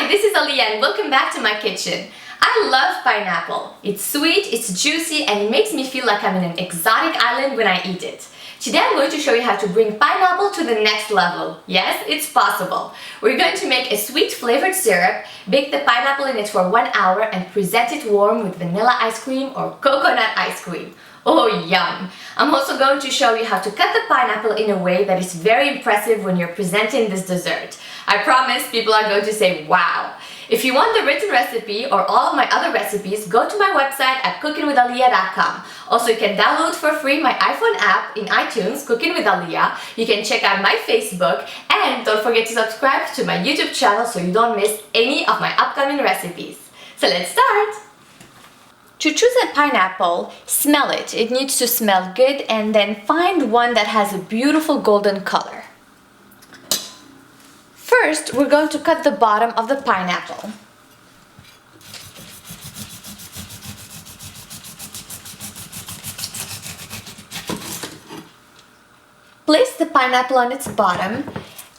Hi, this is Alia and welcome back to my kitchen. I love pineapple. It's sweet, it's juicy, and it makes me feel like I'm in an exotic island when I eat it. Today I'm going to show you how to bring pineapple to the next level. Yes, it's possible. We're going to make a sweet flavored syrup, bake the pineapple in it for 1 hour, and present it warm with vanilla ice cream or coconut ice cream. Oh, yum! I'm also going to show you how to cut the pineapple in a way that is very impressive when you're presenting this dessert. I promise people are going to say, wow! If you want the written recipe or all of my other recipes, go to my website at CookingWithAlia.com. Also, you can download for free my iPhone app in iTunes, Cooking with Alia. You can check out my Facebook, and don't forget to subscribe to my YouTube channel so you don't miss any of my upcoming recipes. So let's start! To choose a pineapple, smell it. It needs to smell good, and then find one that has a beautiful golden color. First, we're going to cut the bottom of the pineapple. Place the pineapple on its bottom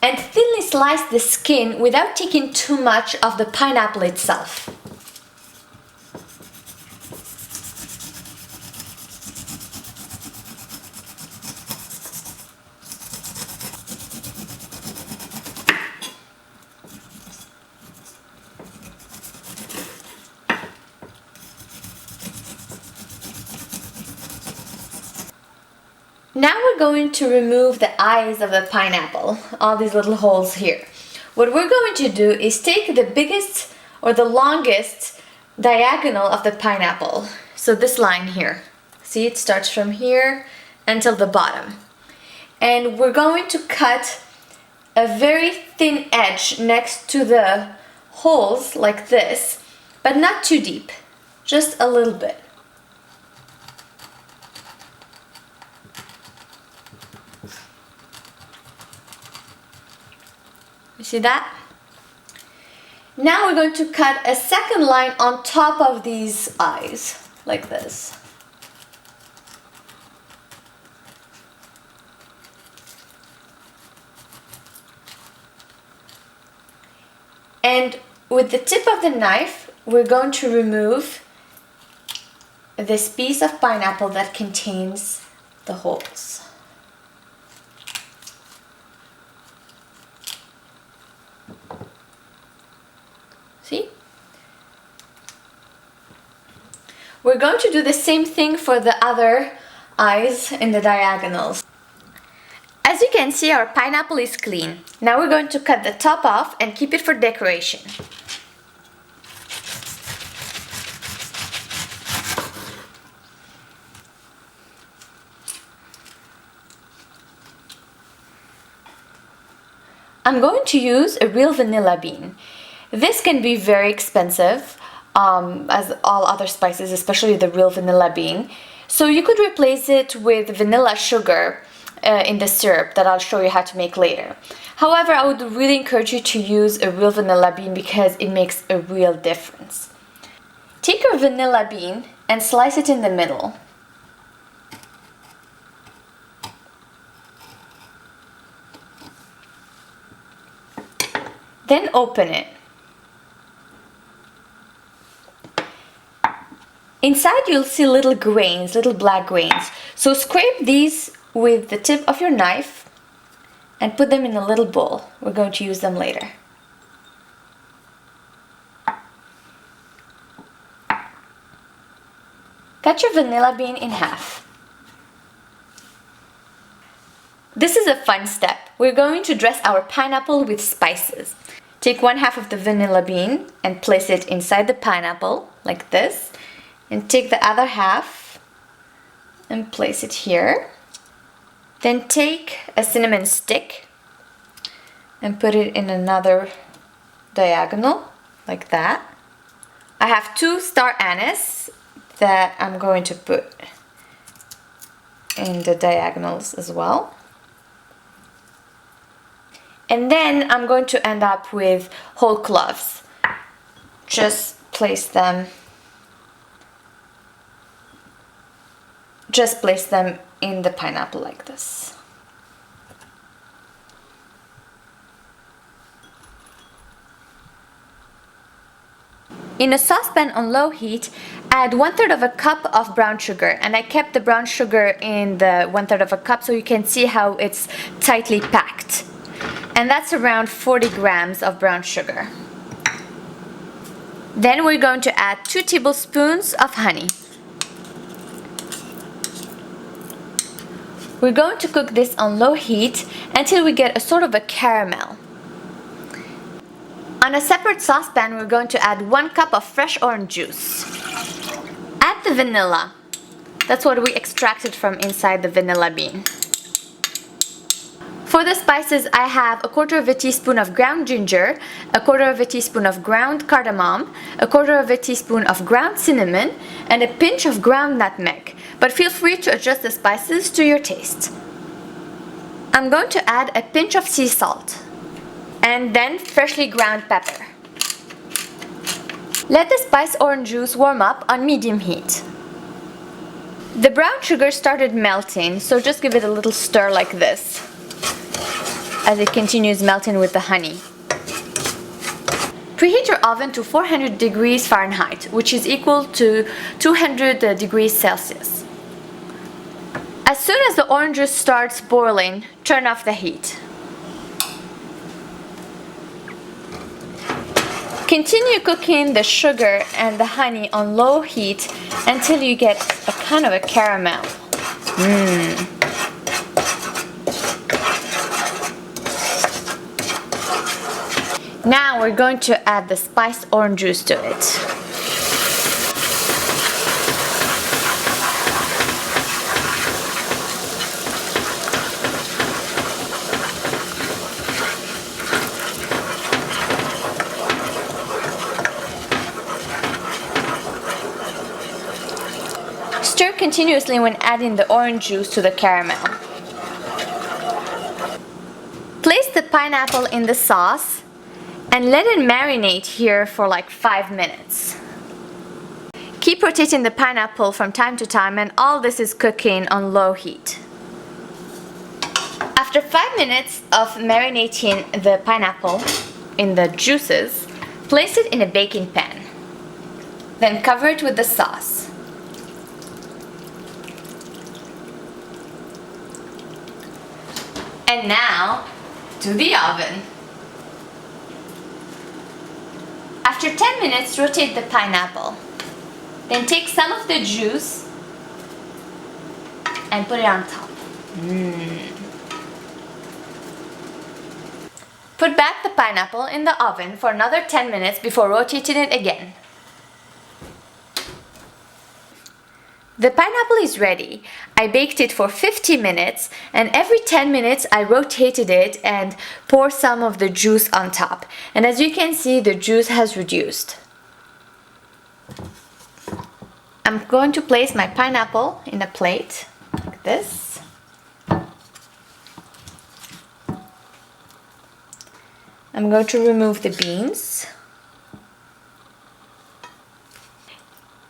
and thinly slice the skin without taking too much of the pineapple itself. Now we're going to remove the eyes of the pineapple, all these little holes here. What we're going to do is take the biggest or the longest diagonal of the pineapple. So this line here. See, it starts from here until the bottom. And we're going to cut a very thin edge next to the holes like this, but not too deep, just a little bit. You see that? Now we're going to cut a second line on top of these eyes, like this. And with the tip of the knife, we're going to remove this piece of pineapple that contains the holes. See? We're going to do the same thing for the other eyes in the diagonals. As you can see, our pineapple is clean. Now we're going to cut the top off and keep it for decoration. I'm going to use a real vanilla bean. This can be very expensive, as all other spices, especially the real vanilla bean. So you could replace it with vanilla sugar in the syrup that I'll show you how to make later. However, I would really encourage you to use a real vanilla bean because it makes a real difference. Take your vanilla bean and slice it in the middle. Then open it. Inside you'll see little grains, little black grains. So scrape these with the tip of your knife and put them in a little bowl. We're going to use them later. Cut your vanilla bean in half. This is a fun step. We're going to dress our pineapple with spices. Take 1/2 of the vanilla bean and place it inside the pineapple like this. And take the other half and place it here. Then take a cinnamon stick and put it in another diagonal like that. I have 2 star anise that I'm going to put in the diagonals as well. And then I'm going to end up with whole cloves. Just place them in the pineapple like this. In a saucepan on low heat, add 1/3 of a cup of brown sugar, and I kept the brown sugar in the 1/3 of a cup so you can see how it's tightly packed. And that's around 40 grams of brown sugar. Then we're going to add 2 tablespoons of honey. We're going to cook this on low heat until we get a sort of a caramel. On a separate saucepan, we're going to add 1 cup of fresh orange juice. Add the vanilla. That's what we extracted from inside the vanilla bean. For the spices, I have 1/4 teaspoon of ground ginger, 1/4 teaspoon of ground cardamom, 1/4 teaspoon of ground cinnamon, and a pinch of ground nutmeg. But feel free to adjust the spices to your taste. I'm going to add a pinch of sea salt and then freshly ground pepper. Let the spiced orange juice warm up on medium heat. The brown sugar started melting, so just give it a little stir like this as it continues melting with the honey. Preheat your oven to 400 degrees Fahrenheit, which is equal to 200 degrees Celsius. As soon as the orange juice starts boiling, turn off the heat. Continue cooking the sugar and the honey on low heat until you get a kind of a caramel. Now we're going to add the spiced orange juice to it. Stir continuously when adding the orange juice to the caramel. Place the pineapple in the sauce and let it marinate here for like 5 minutes. Keep rotating the pineapple from time to time, and all this is cooking on low heat. After 5 minutes of marinating the pineapple in the juices, place it in a baking pan. Then cover it with the sauce. And now, to the oven. After 10 minutes, rotate the pineapple. Then take some of the juice and put it on top. Put back the pineapple in the oven for another 10 minutes before rotating it again. The pineapple is ready. I baked it for 50 minutes, and every 10 minutes I rotated it and poured some of the juice on top. And as you can see, the juice has reduced. I'm going to place my pineapple in a plate like this. I'm going to remove the beans.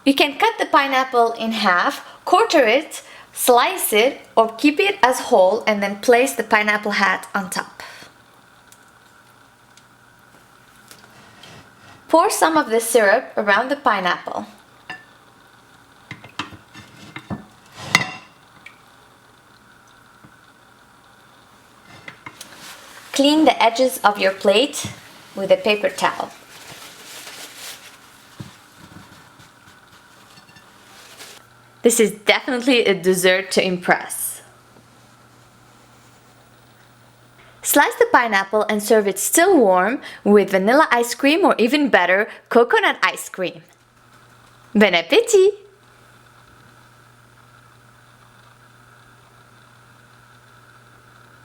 You can cut the pineapple in half, quarter it, slice it, or keep it as whole and then place the pineapple hat on top. Pour some of the syrup around the pineapple. Clean the edges of your plate with a paper towel. This is definitely a dessert to impress. Slice the pineapple and serve it still warm with vanilla ice cream, or even better, coconut ice cream. Bon appétit!